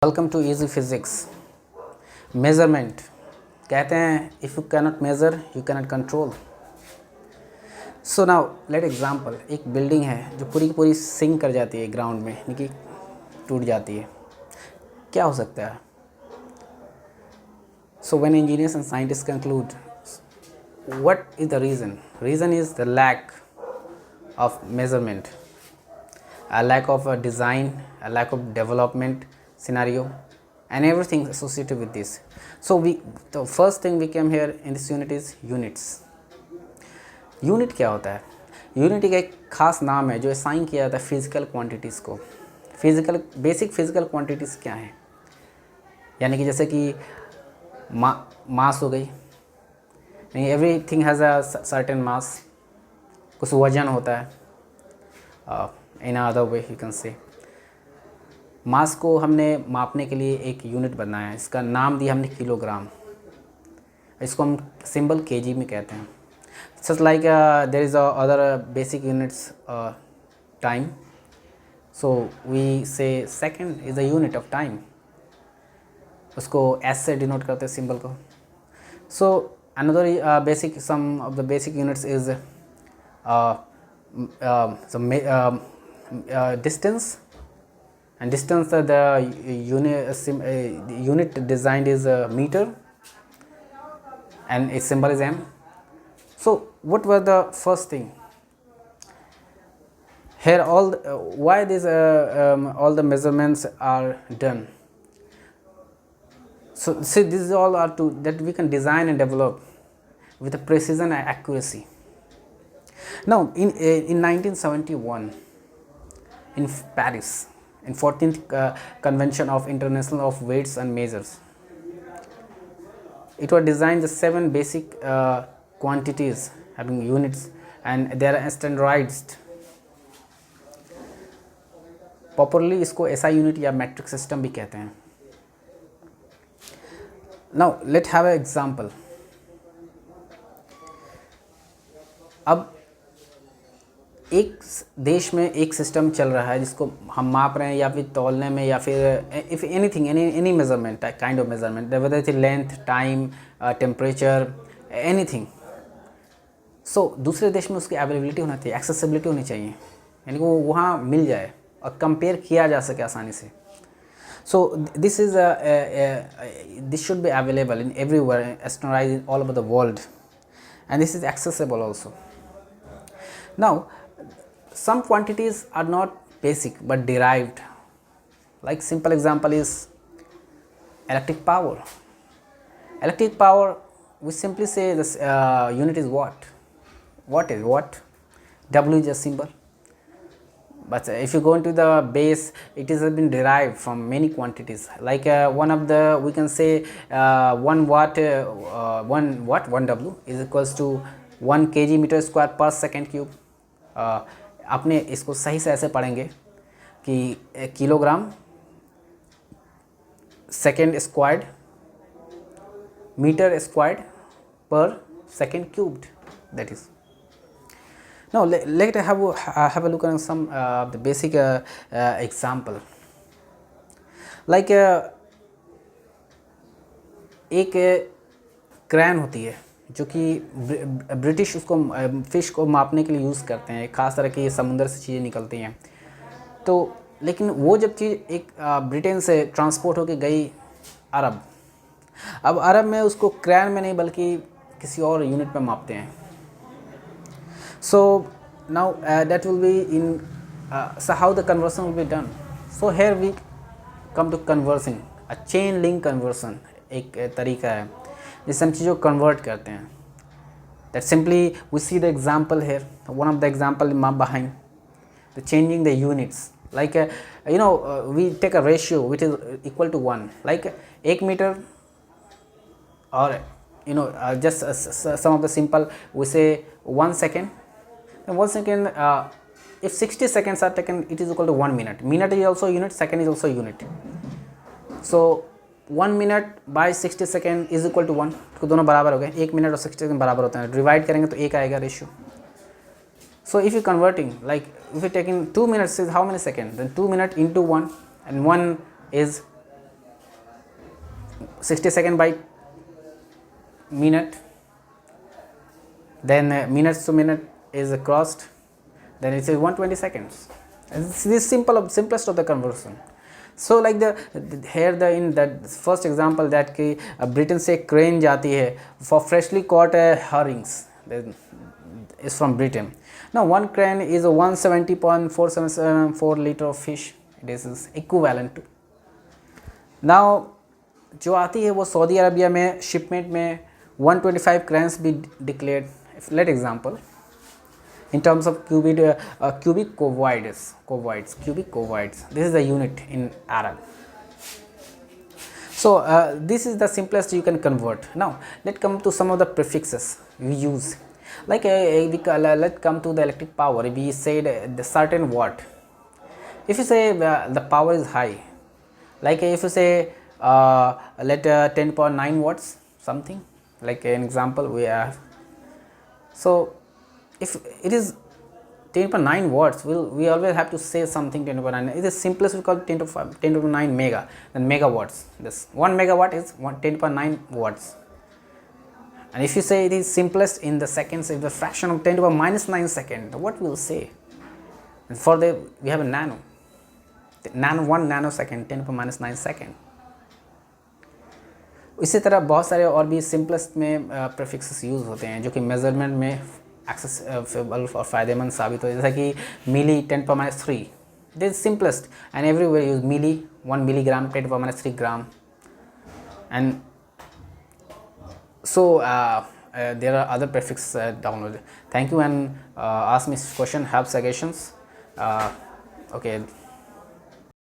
Welcome to easy physics. Measurement कहते हैं if you cannot measure you cannot control. So now let example, एक building है जो पूरी की पूरी सिंक कर जाती है ग्राउंड में, यानी कि टूट जाती है। क्या हो सकता है? So when engineers and scientist conclude what is the reason is the lack of measurement, a lack of a design, a lack of development scenario, and everything associated with this. So the first thing we came here in this unit is units. Unit क्या होता है? Unit एक खास नाम है जो assign किया जाता है फिजिकल क्वांटिटीज़ को। बेसिक फिजिकल क्वांटिटीज़ क्या हैं? यानी कि जैसे कि मास हो गई, नहीं, everything has a certain mass, कुछ वजन होता है। In other way you can say mass को हमने मापने के लिए एक यूनिट बनाया है, इसका नाम दिया हमने किलोग्राम। इसको हम सिंबल केजी में कहते हैं। Just like there is other basic units time, so we say second is the unit of time, उसको एस से डिनोट करते हैं सिंबल को। So another basic some of the basic units is distance, and distance the unit designed is meter, and its symbol is m. So what were the first thing here? Why these all the measurements are done? So see, these all are to that we can design and develop with a precision and accuracy. Now in 1971 in Paris, in 14th Convention of International of Weights and Measures, it was designed the 7 basic quantities having units, and they are standardized. Popularly इसको SI unit या metric system भी कहते हैं. Now let's have an example. अब एक देश में एक सिस्टम चल रहा है जिसको हम माप रहे हैं, या फिर तौलने में, या फिर if anything any measurement, kind of measurement, whether it length, time, temperature, anything. So दूसरे देश में उसकी अवेलेबिलिटी होना चाहिए, एक्सेसिबिलिटी होनी चाहिए, यानी कि वो वहाँ मिल जाए और कंपेयर किया जा सके आसानी से। So this should be available in everywhere, standardized in all over the world, and this is accessible also. Now some quantities are not basic but derived. Like simple example is electric power. Electric power, we simply say this unit is watt. What is watt? W is a symbol. But if you go into the base, it has been derived from many quantities. Like one of the, we can say 1 watt, 1 W is equals to 1 kg meter square per second cube. आपने इसको सही से ऐसे पढ़ेंगे कि kilogram second squared metre squared per second cubed, that is. Now let have a look at some the basic example. Like एक crane होती है जो कि ब्रिटिश उसको फ़िश को मापने के लिए यूज़ करते हैं। खास तरह की समुंदर से चीज़ें निकलती हैं, तो लेकिन वो जब चीज़ एक ब्रिटेन से ट्रांसपोर्ट होके गई अरब, अब अरब में उसको क्रैन में नहीं बल्कि किसी और यूनिट पे मापते हैं। So now that will be in so how the conversion will be done. So here we come to conversing, a chain link conversion एक तरीका है जिससे हम चीज़ों को कन्वर्ट करते हैं। That simply we see the example here, one of the example माप behind the changing the units. Like you know we take a ratio which is equal to 1, like 1 metre, और you know just some of the simple, we say 1 second, and 1 second, if 60 seconds are taken, it is equal to 1 minute. Minute is also a unit, second is also a unit. So 1 minute by 60 second is equal to 1, तो दोनों बराबर हो गए। 1 minute और 60 second बराबर होते हैं, divide करेंगे तो 1 आएगा ratio. So if you converting, like if you taking 2 minutes is how many seconds, then 2 minutes into 1, and 1 is 60 second by minute, then minutes to minute is crossed, then it is 120 seconds. This is simplest of the conversion. So like here in that first example that कि Britain से crane जाती है for freshly caught herrings, is from Britain. Now one crane is 170.474 liter of fish. This is equivalent to. Now जो आती है वो Saudi Arabia में shipment में 125 cranes be declared. Let example in terms of cubic covoids. This is the unit in Arab. So this is the simplest you can convert. Now let's come to some of the prefixes we use. Like let's come to the electric power. We said the certain watt. If you say the power is high, like if you say let 10.9 watts something, like an example we have. So if it is 10.9 watts, we always have to say something 10.9. It is simplest we call 10.9 mega, then megawatts. This 1 megawatt is 10.9 watts. And if you say it is simplest in the seconds, if the fraction of 10 to the minus 9 second, what we will say? And for the we have a nano 1 nanosecond 10 to the minus 9 second. इसी तरह बहुत सारे और भी simplest में prefixes use होते हैं जो कि मेजरमेंट में एक्सेसिबल और फ़ायदेमंद साबित हो, जैसा कि milli 10⁻³ this simplest and everywhere use milli 1 milligram 10⁻³ gram and so there are other prefixes downloaded. Thank you and ask me question, help suggestions. Okay.